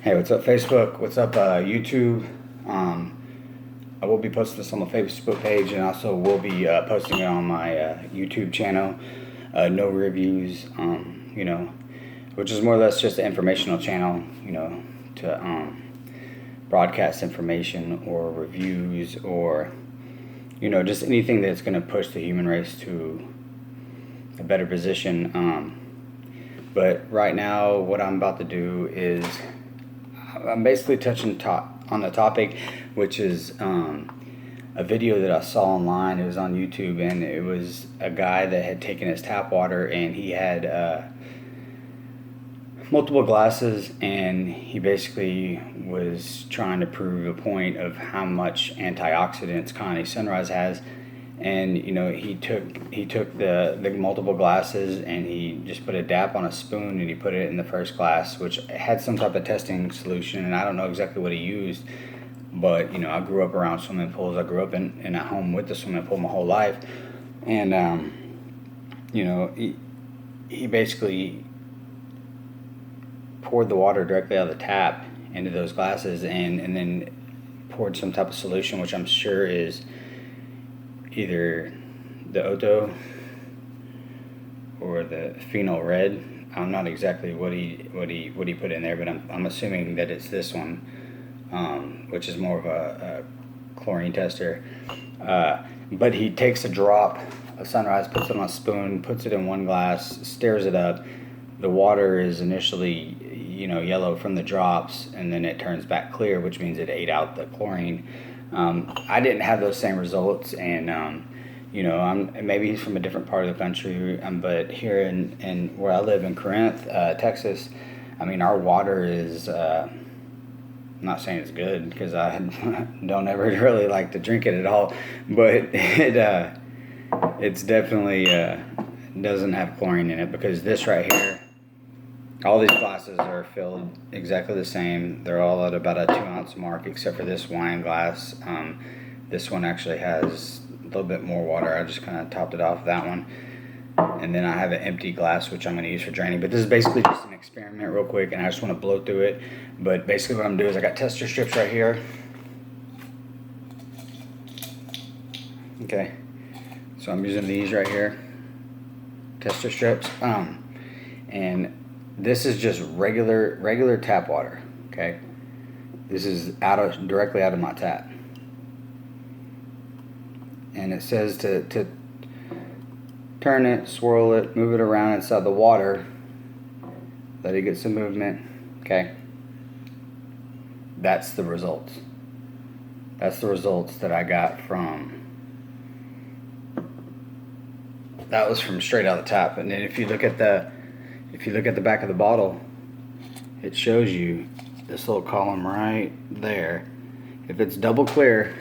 Hey, what's up, Facebook? What's up, YouTube? I will be posting this on my Facebook page, and also will be posting it on my YouTube channel. No reviews, which is more or less just an informational channel, to broadcast information or reviews or, just anything that's going to push the human race to a better position. But right now, what I'm about to do is I'm basically touching on the topic, which is a video that I saw online. It was on YouTube, and it was a guy that had taken his tap water, and he had multiple glasses, and he basically was trying to prove a point of how much antioxidants Kyani Sunrise has. And he took the multiple glasses, and he just put a dap on a spoon, and he put it in the first glass, which had some type of testing solution, and I don't know exactly what he used. But I grew up around swimming pools. I grew up in a home with a swimming pool my whole life, and he basically poured the water directly out of the tap into those glasses, and then poured some type of solution, which I'm sure is either the Otto or the phenol red. I'm not exactly what he put in there, but I'm assuming that it's this one, which is more of a chlorine tester. But he takes a drop of Sunrise, puts it on a spoon, puts it in one glass, stirs it up. The water is initially yellow from the drops, and then it turns back clear, which means it ate out the chlorine. I didn't have those same results, and maybe he's from a different part of the country, but here in where I live in Corinth, Texas, our water is, I'm not saying it's good, because I don't ever really like to drink it at all, but it's definitely doesn't have chlorine in it, because this right here, all these glasses are filled exactly the same. They're all at about a 2-ounce mark, except for this wine glass. This one actually has a little bit more water. I just kind of topped it off that one. And then I have an empty glass, which I'm going to use for draining. But this is basically just an experiment real quick, and I just want to blow through it. But basically what I'm doing is I got tester strips right here. Okay. So I'm using these right here. Tester strips. And this is just regular tap water, okay? This is directly out of my tap. And it says to turn it, swirl it, move it around inside the water, let it get some movement, okay? That's the results. That's the results that I got from, that was from straight out of the tap. And then if you look at the back of the bottle, it shows you this little column right there. If it's double clear,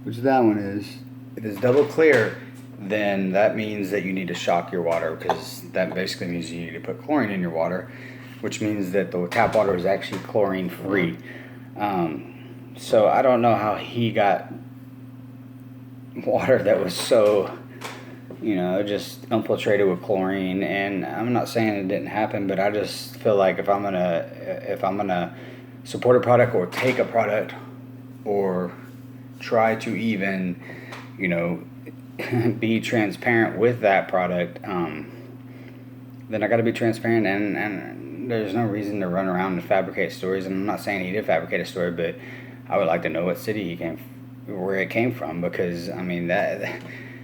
which that one is, if it's double clear, then that means that you need to shock your water, because that basically means you need to put chlorine in your water, which means that the tap water is actually chlorine free. So I don't know how he got water that was so just infiltrated with chlorine. And I'm not saying it didn't happen, but I just feel like if I'm gonna support a product or take a product or try to even be transparent with that product, then I got to be transparent, and there's no reason to run around and fabricate stories. And I'm not saying he did fabricate a story, but I would like to know what city where it came from, because that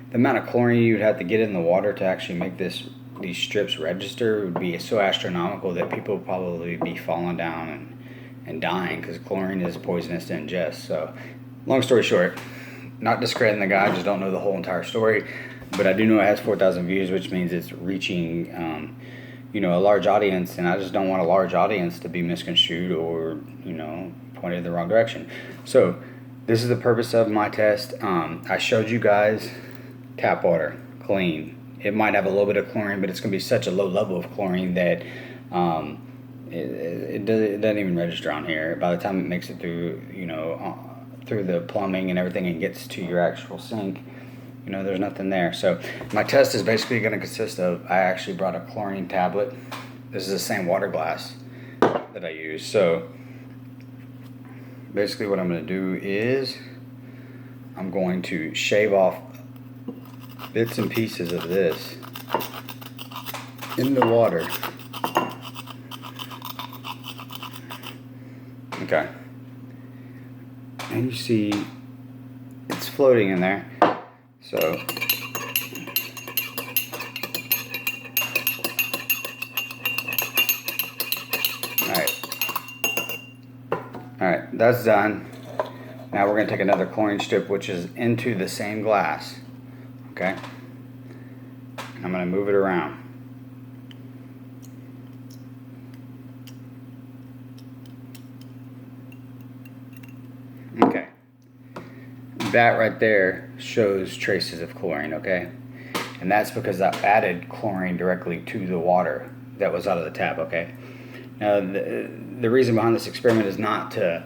the amount of chlorine you would have to get in the water to actually make these strips register would be so astronomical that people would probably be falling down and dying, because chlorine is poisonous to ingest. So, long story short, not discrediting the guy, I just don't know the whole entire story. But I do know it has 4,000 views, which means it's reaching, a large audience, and I just don't want a large audience to be misconstrued or, pointed in the wrong direction. So, this is the purpose of my test. I showed you guys tap water, clean. It might have a little bit of chlorine, but it's going to be such a low level of chlorine that it doesn't even register on here. By the time it makes it through, through the plumbing and everything and gets to your actual sink, there's nothing there. So my test is basically going to consist of, I actually brought a chlorine tablet. This is the same water glass that that I use. So basically what I'm going to do is I'm going to shave off bits and pieces of this in the water. Okay. And you see it's floating in there. So Alright, that's done. Now we're going to take another chlorine strip, which is into the same glass. Okay? And I'm going to move it around. Okay. That right there shows traces of chlorine, okay? And that's because I added chlorine directly to the water that was out of the tap, okay? Now, the reason behind this experiment is not to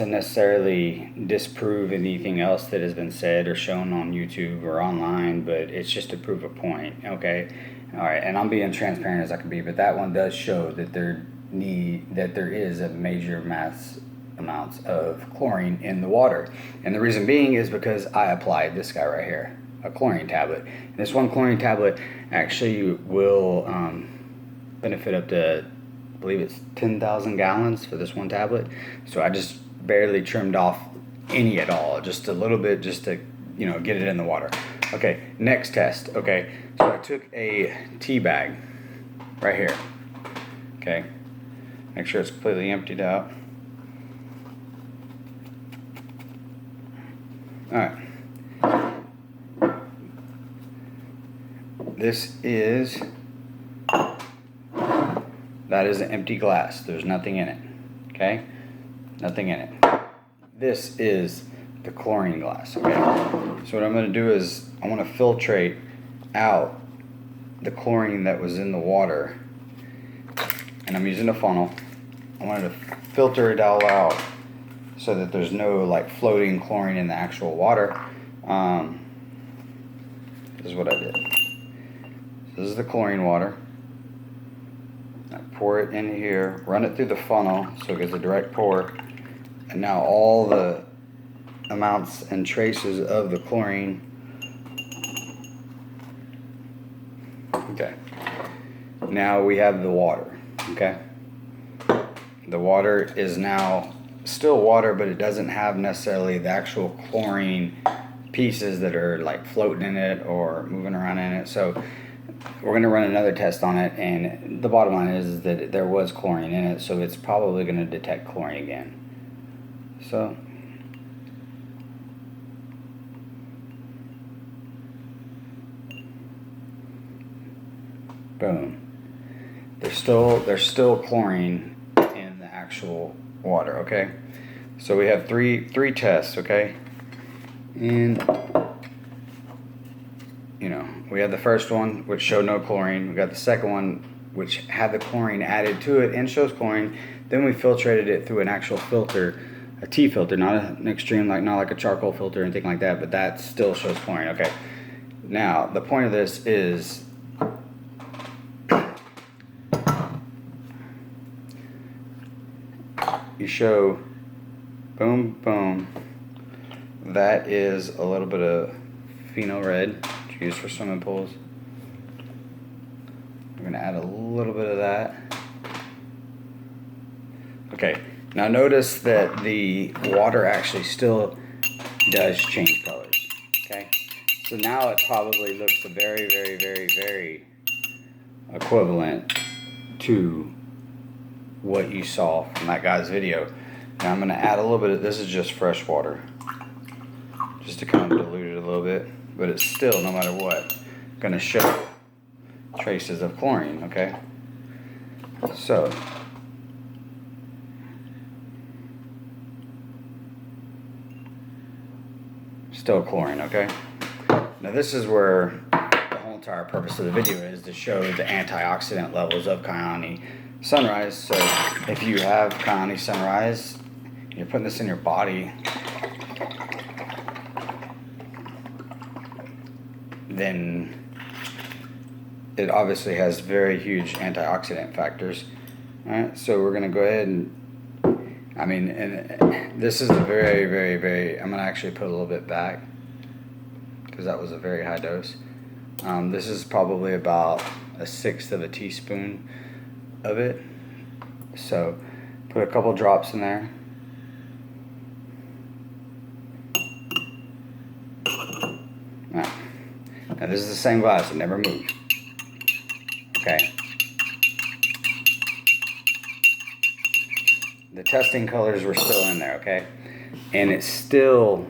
necessarily disprove anything else that has been said or shown on YouTube or online, but it's just to prove a point, okay? All right, and I'm being transparent as I can be, but that one does show that there is a major mass amounts of chlorine in the water, and the reason being is because I applied this guy right here, a chlorine tablet. And this one chlorine tablet actually will benefit up to, I believe it's 10,000 gallons for this one tablet. So I just barely trimmed off any at all, just a little bit, just to, you know, get it in the water. Okay, next test. Okay, so I took a tea bag right here. Okay, make sure it's completely emptied out. All right. That is an empty glass. There's nothing in it. Okay? Nothing in it. This is the chlorine glass. Okay? So what I'm going to do is I want to filtrate out the chlorine that was in the water. And I'm using a funnel. I wanted to filter it all out so that there's no like floating chlorine in the actual water. This is what I did. This is the chlorine water. I pour it in here, run it through the funnel so it gets a direct pour. And now all the amounts and traces of the chlorine. Okay. Now we have the water. Okay. The water is now still water, but it doesn't have necessarily the actual chlorine pieces that are like floating in it or moving around in it. So we're going to run another test on it, and the bottom line is that there was chlorine in it, so it's probably going to detect chlorine again. So boom. There's still chlorine in the actual water, okay? So we have three tests, okay? And you know, we had the first one which showed no chlorine. We got the second one which had the chlorine added to it and shows chlorine. Then we filtrated it through an actual filter, a tea filter, not an extreme, like not like a charcoal filter or anything like that, but that still shows chlorine. Okay. Now the point of this is you show boom boom. That is a little bit of pheno red used for swimming pools. We're going to add a little bit of that. Okay, now notice that the water actually still does change colors. Okay, so now it probably looks very, very, very, very equivalent to what you saw from that guy's video. Now I'm going to add a little bit of, this is just fresh water, just to kind of dilute it a little bit. But it's still, no matter what, going to show traces of chlorine, okay? So, still chlorine, okay? Now this is where the whole entire purpose of the video is, to show the antioxidant levels of Kyani Sunrise. So if you have Kyani Sunrise, you're putting this in your body, then it obviously has very huge antioxidant factors. Alright, so we're going to go ahead and, I mean, and this is a very, very, very, I'm going to actually put a little bit back because that was a very high dose. This is probably about 1/6 of a teaspoon of it. So put a couple drops in there. Alright. Now this is the same glass, it never moved. Okay. The testing colors were still in there, okay? And it still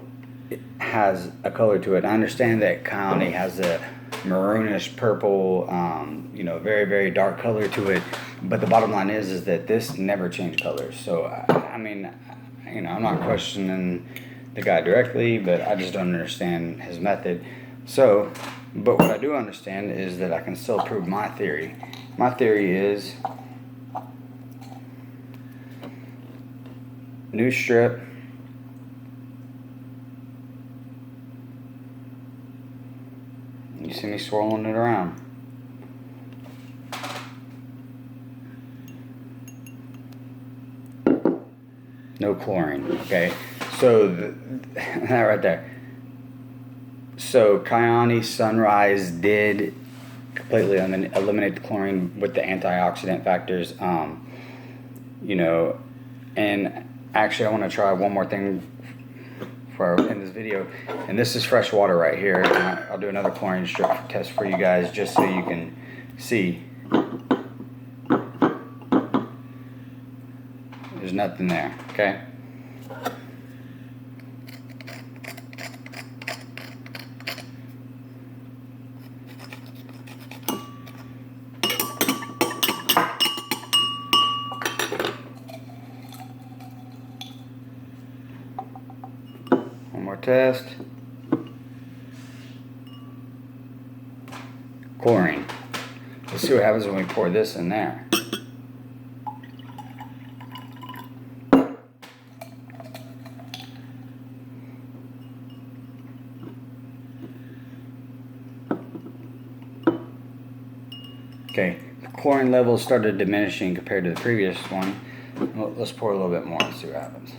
has a color to it. I understand that Kyani has a maroonish purple, you know, very, very dark color to it. But the bottom line is that this never changed colors. So, I mean, you know, I'm not questioning the guy directly, but I just don't understand his method. So, but what I do understand is that I can still prove my theory. My theory is new strip, you see me swirling it around. No chlorine, okay? So that right there. So Kyani Sunrise did completely eliminate the chlorine with the antioxidant factors, you know, and actually I want to try one more thing for in this video, and this is fresh water right here, and I'll do another chlorine strip test for you guys just so you can see. There's nothing there, okay? One more test. Chlorine. Let's see what happens when we pour this in there. Okay, the chlorine levels started diminishing compared to the previous one. Well, let's pour a little bit more and see what happens.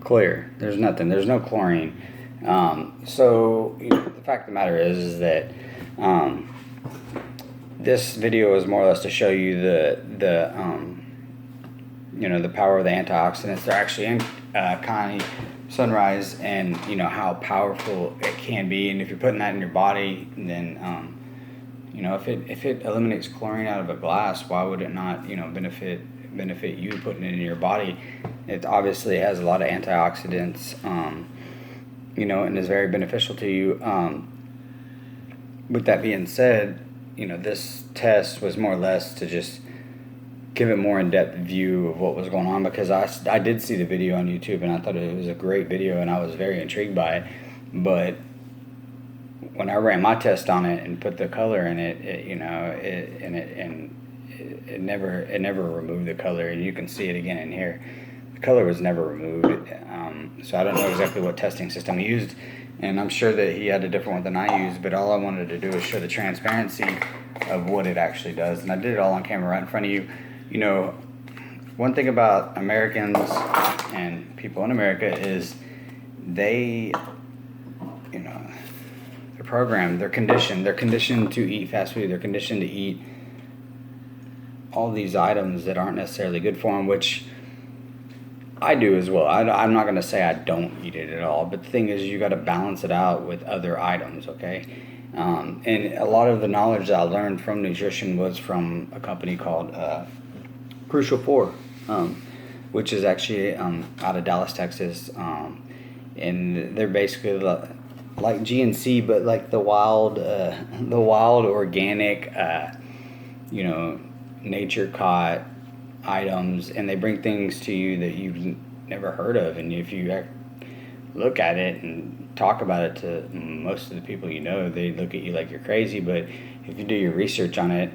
Clear. There's nothing. There's no chlorine. So you know, the fact of the matter is that this video is more or less to show you the you know, the power of the antioxidants. They're actually in Kyani Sunrise, and you know how powerful it can be. And if you're putting that in your body, then you know, if it eliminates chlorine out of a glass, why would it not, you know, benefit you putting it in your body? It obviously has a lot of antioxidants, you know, and is very beneficial to you. With that being said, you know, this test was more or less to just give a more in-depth view of what was going on, because I did see the video on YouTube and I thought it was a great video and I was very intrigued by it. But when I ran my test on it and put the color in it, you know, it never removed the color, and you can see it again in here. The color was never removed. So I don't know exactly what testing system he used, and I'm sure that he had a different one than I used, but all I wanted to do is show the transparency of what it actually does, and I did it all on camera right in front of you. You know, one thing about Americans and people in America is they, you know, they're programmed, they're conditioned to eat fast food, they're conditioned to eat all these items that aren't necessarily good for them, which I do as well. I'm not going to say I don't eat it at all, but the thing is, you got to balance it out with other items, okay? And a lot of the knowledge that I learned from nutrition was from a company called Crucial 4, which is actually out of Dallas, Texas, and they're basically like GNC, but like the wild organic, you know, nature caught items, and they bring things to you that you've never heard of, and if you look at it and talk about it to most of the people you know, they look at you like you're crazy. But if you do your research on it,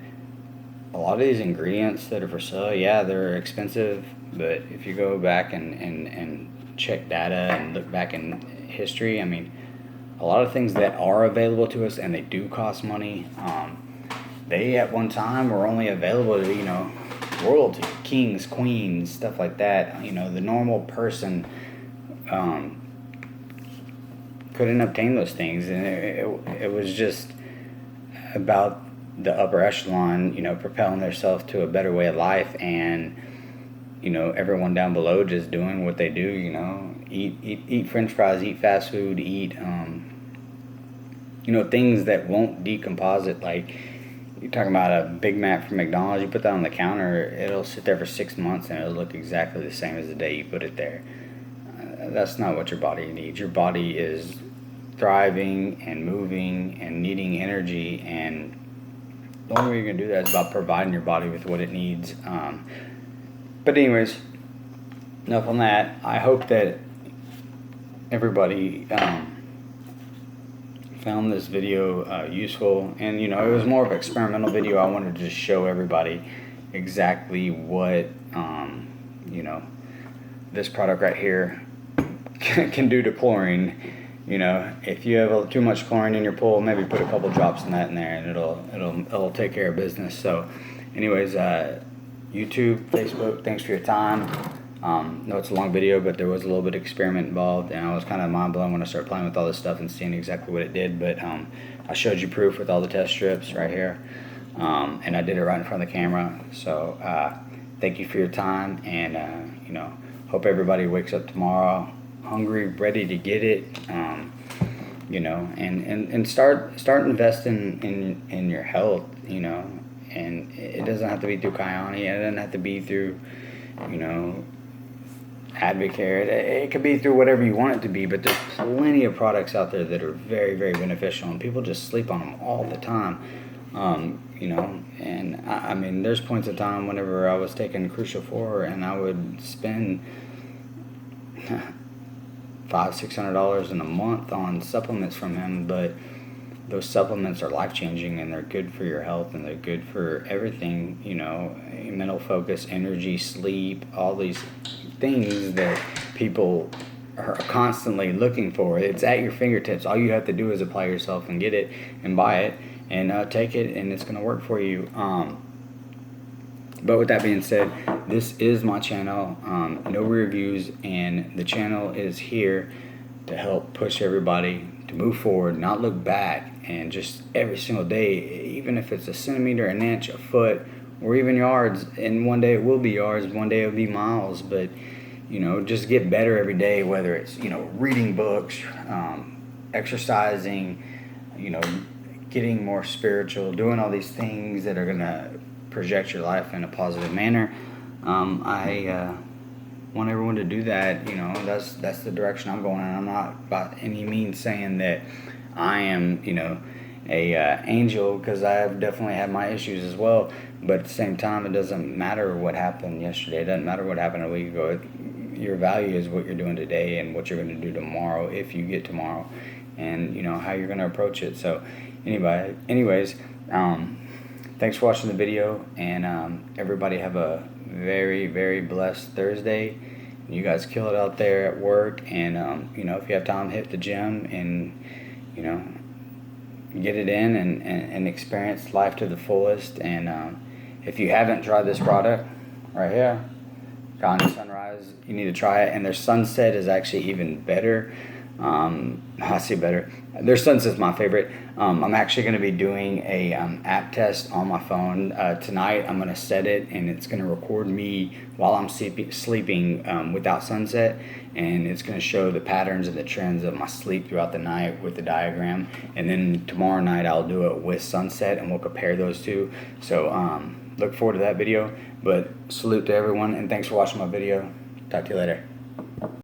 a lot of these ingredients that are for sale, yeah, they're expensive. But if you go back and check data and look back in history, I mean, a lot of things that are available to us and they do cost money, they at one time were only available to, royalty, kings, queens, stuff like that. The normal person couldn't obtain those things, and it was just about the upper echelon, propelling themselves to a better way of life, and everyone down below just doing what they do, eat French fries, eat fast food, eat things that won't decomposite. Like, you're talking about a Big Mac from McDonald's, you put that on the counter, it'll sit there for 6 months and it'll look exactly the same as the day you put it there. That's not what your body needs. Your body is thriving and moving and needing energy, and the only way you're going to do that is about providing your body with what it needs. But anyways, enough on that. I hope that everybody found this video useful, and it was more of an experimental video. I wanted to just show everybody exactly what this product right here can do to chlorine. If you have too much chlorine in your pool, maybe put a couple drops in that in there, and it'll take care of business. So anyways, YouTube, Facebook, thanks for your time. No, it's a long video, but there was a little bit of experiment involved, and I was kind of mind blown when I started playing with all this stuff and seeing exactly what it did. But I showed you proof with all the test strips right here, and I did it right in front of the camera. So thank you for your time, and hope everybody wakes up tomorrow hungry, ready to get it. And start investing in your health. And it doesn't have to be through Kyani. It doesn't have to be through Advocare. It could be through whatever you want it to be, but there's plenty of products out there that are very, very beneficial, and people just sleep on them all the time. And I mean, there's points of time whenever I was taking Crucial 4 and I would spend $500-600 in a month on supplements from him, but those supplements are life-changing, and they're good for your health, and they're good for everything, mental focus, energy, sleep, all these things that people are constantly looking for. It's at your fingertips. All you have to do is apply yourself and get it and buy it and take it, and it's going to work for you. But with that being said, this is my channel, no reviews, and the channel is here to help push everybody to move forward, not look back, and just every single day, even if it's a centimeter, an inch, a foot, or even yards, and one day it will be yards, one day it'll be miles, but just get better every day, whether it's reading books, exercising, getting more spiritual, doing all these things that are gonna project your life in a positive manner. I want everyone to do that. That's the direction I'm going in. I'm not by any means saying that I am a angel, because I have definitely had my issues as well, but at the same time, it doesn't matter what happened yesterday. It doesn't matter what happened a week ago. Your value is what you're doing today and what you're going to do tomorrow, if you get tomorrow, and how you're going to approach it. So anyways, thanks for watching the video, and everybody have a very, very blessed Thursday. You guys kill it out there at work, and if you have time, hit the gym and get it in and experience life to the fullest. And if you haven't tried this product right here, Kyani Sunrise, you need to try it. And their Sunset is actually even better. I see better. Their Sunset's my favorite. I'm actually going to be doing a app test on my phone tonight. I'm going to set it, and it's going to record me while I'm sleeping without Sunset, and it's going to show the patterns and the trends of my sleep throughout the night with the diagram. And then tomorrow night I'll do it with Sunset, and we'll compare those two. So look forward to that video. But salute to everyone, and thanks for watching my video. Talk to you later.